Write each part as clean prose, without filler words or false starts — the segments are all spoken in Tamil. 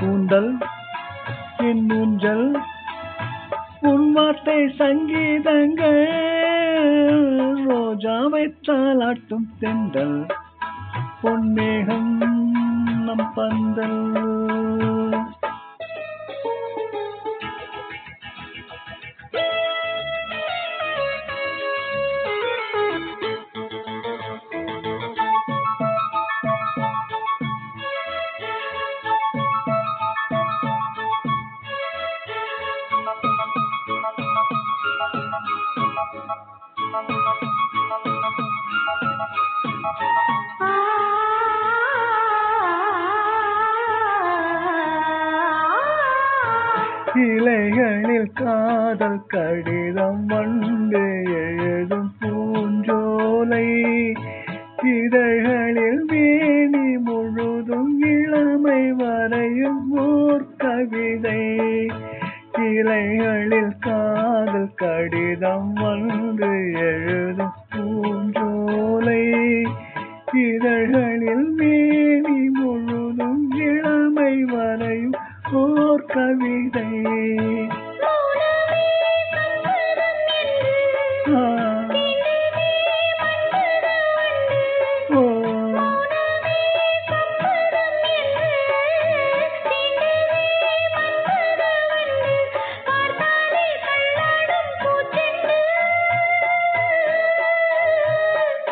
கூந்தல் என் ஊஞ்சல் உன் வார்த்தை சங்கீதங்கள் ரோஜாவை தாலாட்டும் தென்றல் பொன்மேகம் நம் பந்தல். இலைகளில் காதல் கடிதம் வந்து எழுதும் பூஞ்சோலை இதழ்களில் வேணி முழுதும் இளமை வரையும் ஓர் கவிதை. இலைகளில் காதல் கடிதம் வந்து எழுதும் பூஞ்சோலை இதழ்களில் வேணி முழுதும் இளமை வரையும் ஓர் கவிதை.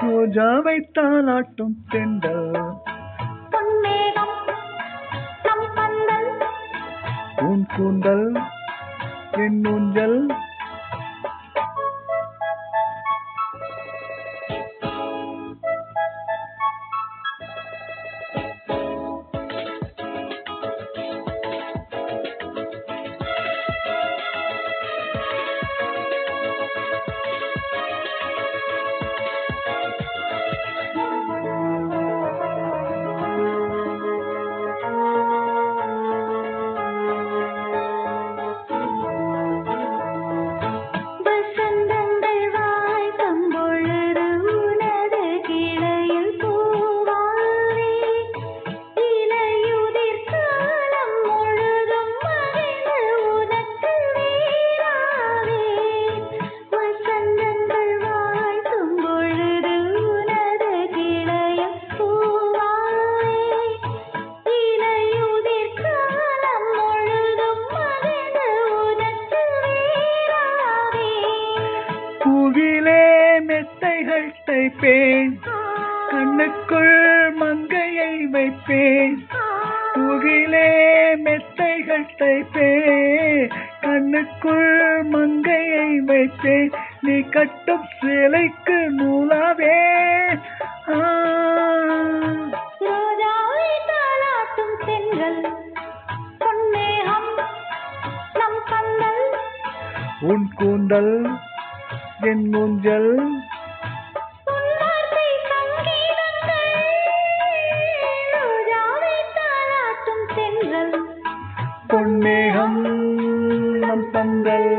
ரோஜாவை தாலாட்டும் தென்றல் பொன்மேகம் நம் பந்தல் உன் கூந்தல் என் ஊஞ்சல். பூவிலே மெத்தைகள் தைப்பேன் கண்ணுக்குள் மங்கையை வைப்பேன். பூவிலே மெத்தைகள் தைப்பேன் கண்ணுக்குள் மங்கையை வைப்பேன். நீ கட்டும் சிலைக்கு நூலாவே ரோஜாவை தாலாட்டும் தென்றல் பொன்மேகம் நம் பந்தல் உன் கூந்தல் என் ஊஞ்சல். உன்வார்த்தை சங்கீதங்கள் ரோஜாவை தாலாட்டும் தென்றல் பொன்மேகம் நம் பந்தல்.